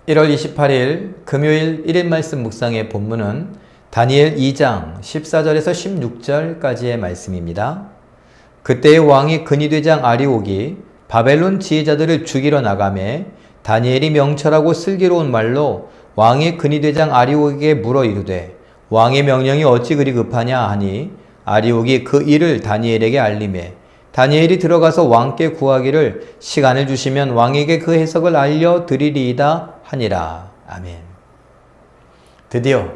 1월 28일 금요일 1일 말씀 묵상의 본문은 다니엘 2장 14절에서 16절까지의 말씀입니다. 그때의 왕이 근위대장 아리옥이 바벨론 지혜자들을 죽이러 나가매 다니엘이 명철하고 슬기로운 말로 왕의 근위대장 아리옥에게 물어 이르되 왕의 명령이 어찌 그리 급하냐 하니 아리옥이 그 일을 다니엘에게 알리매 다니엘이 들어가서 왕께 구하기를 시간을 주시면 왕에게 그 해석을 알려드리리이다 하니라. 아멘. 드디어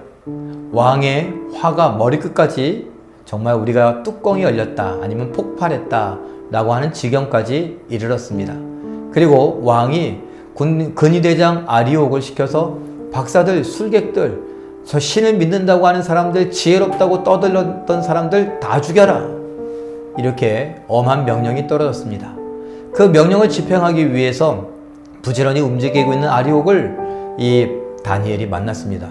왕의 화가 머리끝까지 정말 우리가 뚜껑이 열렸다 아니면 폭발했다 라고 하는 지경까지 이르렀습니다. 그리고 왕이 근위대장 아리옥을 시켜서 박사들, 술객들, 저 신을 믿는다고 하는 사람들, 지혜롭다고 떠들었던 사람들 다 죽여라. 이렇게 엄한 명령이 떨어졌습니다. 그 명령을 집행하기 위해서 부지런히 움직이고 있는 아리옥을 이 다니엘이 만났습니다.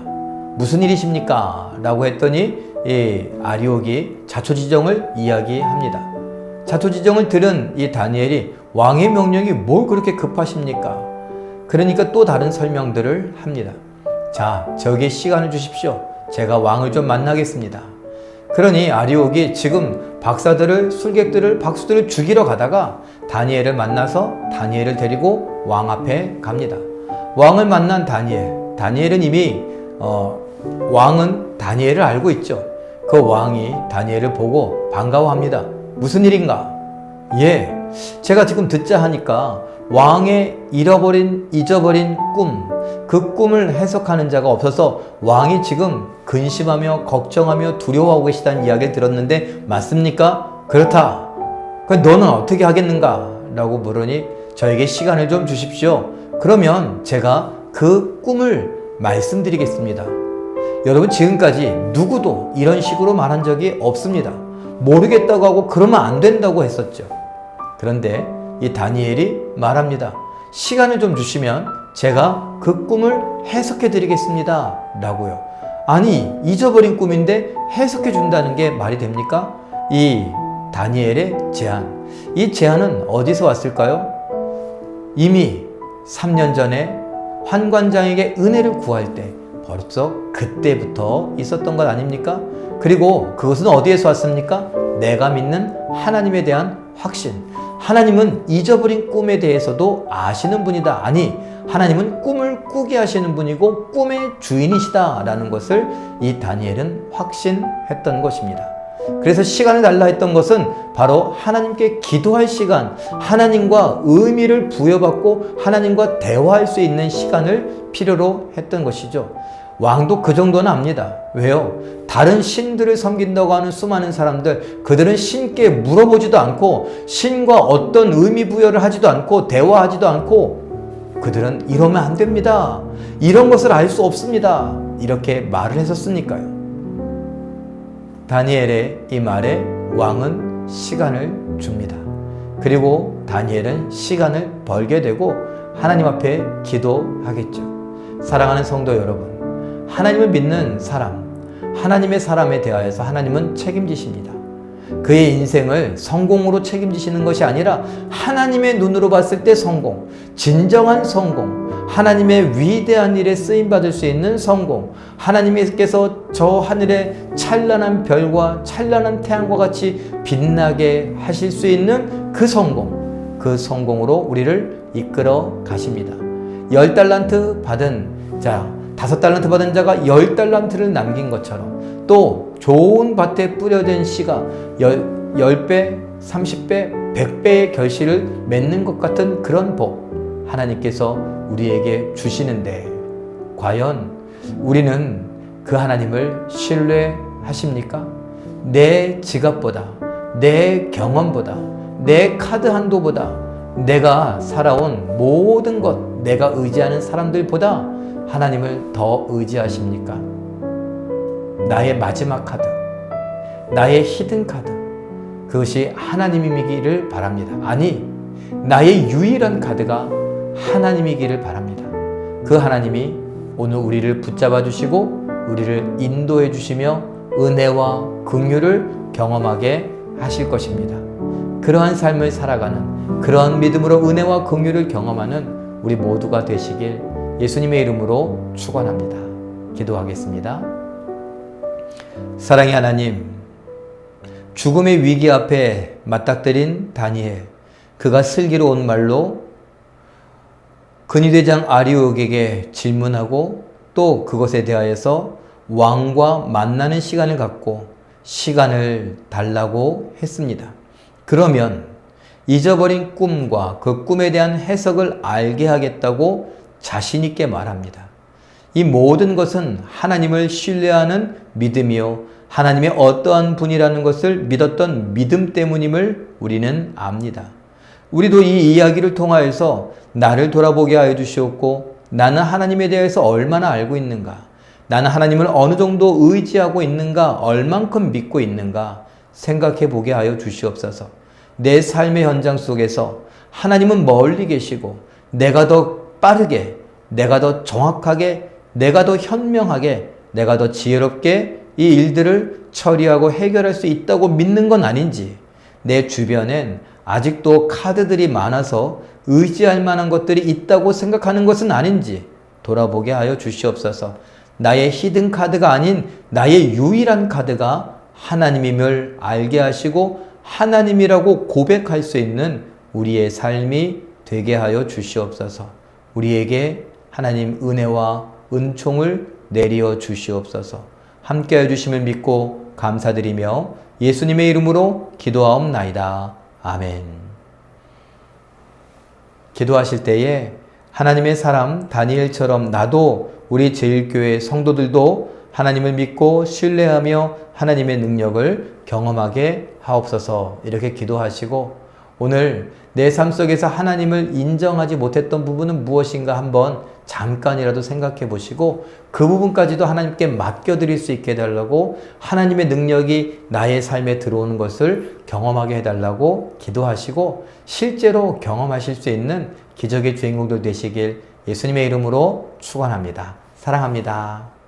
무슨 일이십니까? 라고 했더니 이 아리옥이 자초지정을 이야기합니다. 자초지정을 들은 이 다니엘이 왕의 명령이 뭘 그렇게 급하십니까? 그러니까 또 다른 설명들을 합니다. 자, 저에게 시간을 주십시오. 제가 왕을 좀 만나겠습니다. 그러니 아리옥이 지금 박사들을, 술객들을, 박수들을 죽이러 가다가 다니엘을 만나서 다니엘을 데리고 왕 앞에 갑니다. 왕을 만난 다니엘은 이미 왕은 다니엘을 알고 있죠. 그 왕이 다니엘을 보고 반가워합니다. 무슨 일인가? 예, 제가 지금 듣자 하니까 왕의 잊어버린 꿈, 그 꿈을 해석하는 자가 없어서 왕이 지금 근심하며 걱정하며 두려워하고 계시다는 이야기를 들었는데 맞습니까? 그렇다. 그럼 너는 어떻게 하겠는가? 라고 물으니 저에게 시간을 좀 주십시오. 그러면 제가 그 꿈을 말씀드리겠습니다. 여러분, 지금까지 누구도 이런 식으로 말한 적이 없습니다. 모르겠다고 하고 그러면 안 된다고 했었죠. 그런데 이 다니엘이 말합니다. 시간을 좀 주시면 제가 그 꿈을 해석해 드리겠습니다. 라고요. 아니, 잊어버린 꿈인데 해석해 준다는 게 말이 됩니까? 이 다니엘의 제안. 이 제안은 어디서 왔을까요? 이미 3년 전에 환관장에게 은혜를 구할 때 벌써 그때부터 있었던 것 아닙니까? 그리고 그것은 어디에서 왔습니까? 내가 믿는 하나님에 대한 확신. 하나님은 잊어버린 꿈에 대해서도 아시는 분이다. 아니, 하나님은 꿈을 꾸게 하시는 분이고 꿈의 주인이시다 라는 것을 이 다니엘은 확신했던 것입니다. 그래서 시간을 달라 했던 것은 바로 하나님께 기도할 시간, 하나님과 의미를 부여받고 하나님과 대화할 수 있는 시간을 필요로 했던 것이죠. 왕도 그 정도는 압니다. 왜요? 다른 신들을 섬긴다고 하는 수많은 사람들, 그들은 신께 물어보지도 않고 신과 어떤 의미 부여를 하지도 않고 대화하지도 않고 그들은 이러면 안 됩니다. 이런 것을 알 수 없습니다. 이렇게 말을 했었으니까요. 다니엘의 이 말에 왕은 시간을 줍니다. 그리고 다니엘은 시간을 벌게 되고 하나님 앞에 기도하겠죠. 사랑하는 성도 여러분, 하나님을 믿는 사람, 하나님의 사람에 대하여서 하나님은 책임지십니다. 그의 인생을 성공으로 책임지시는 것이 아니라 하나님의 눈으로 봤을 때 성공, 진정한 성공, 하나님의 위대한 일에 쓰임받을 수 있는 성공, 하나님께서 저 하늘의 찬란한 별과 찬란한 태양과 같이 빛나게 하실 수 있는 그 성공, 그 성공으로 우리를 이끌어 가십니다. 10달란트 받은 자, 5달란트 받은 자가 10달란트를 남긴 것처럼 또 좋은 밭에 뿌려진 씨가 10배, 30배, 100배의 결실을 맺는 것 같은 그런 복 하나님께서 우리에게 주시는데 과연 우리는 그 하나님을 신뢰하십니까? 내 지갑보다, 내 경험보다, 내 카드 한도보다, 내가 살아온 모든 것, 내가 의지하는 사람들보다 하나님을 더 의지하십니까? 나의 마지막 카드, 나의 히든 카드, 그것이 하나님이기를 바랍니다. 아니, 나의 유일한 카드가 하나님이기를 바랍니다. 그 하나님이 오늘 우리를 붙잡아 주시고 우리를 인도해 주시며 은혜와 긍휼을 경험하게 하실 것입니다. 그러한 삶을 살아가는, 그러한 믿음으로 은혜와 긍휼을 경험하는 우리 모두가 되시길 예수님의 이름으로 축원합니다. 기도하겠습니다. 사랑의 하나님, 죽음의 위기 앞에 맞닥뜨린 다니엘, 그가 슬기로운 말로 근위대장 아리옥에게 질문하고 또 그것에 대하여서 왕과 만나는 시간을 갖고 시간을 달라고 했습니다. 그러면 잊어버린 꿈과 그 꿈에 대한 해석을 알게 하겠다고 자신 있게 말합니다. 이 모든 것은 하나님을 신뢰하는 믿음이요, 하나님의 어떠한 분이라는 것을 믿었던 믿음 때문임을 우리는 압니다. 우리도 이 이야기를 통하여서 나를 돌아보게 하여 주시옵고, 나는 하나님에 대해서 얼마나 알고 있는가, 나는 하나님을 어느 정도 의지하고 있는가, 얼만큼 믿고 있는가 생각해 보게 하여 주시옵소서. 내 삶의 현장 속에서 하나님은 멀리 계시고 내가 더 빠르게, 내가 더 정확하게, 내가 더 현명하게, 내가 더 지혜롭게 이 일들을 처리하고 해결할 수 있다고 믿는 건 아닌지, 내 주변엔 아직도 카드들이 많아서 의지할 만한 것들이 있다고 생각하는 것은 아닌지 돌아보게 하여 주시옵소서. 나의 히든 카드가 아닌 나의 유일한 카드가 하나님임을 알게 하시고 하나님이라고 고백할 수 있는 우리의 삶이 되게 하여 주시옵소서. 우리에게 하나님 은혜와 은총을 내리어 주시옵소서. 함께해 주심을 믿고 감사드리며 예수님의 이름으로 기도하옵나이다. 아멘. 기도하실 때에 하나님의 사람 다니엘처럼 나도 우리 제일교회 성도들도 하나님을 믿고 신뢰하며 하나님의 능력을 경험하게 하옵소서, 이렇게 기도하시고, 오늘 내 삶 속에서 하나님을 인정하지 못했던 부분은 무엇인가 한번 잠깐이라도 생각해 보시고 그 부분까지도 하나님께 맡겨드릴 수 있게 해달라고, 하나님의 능력이 나의 삶에 들어오는 것을 경험하게 해달라고 기도하시고, 실제로 경험하실 수 있는 기적의 주인공들 되시길 예수님의 이름으로 축원합니다. 사랑합니다.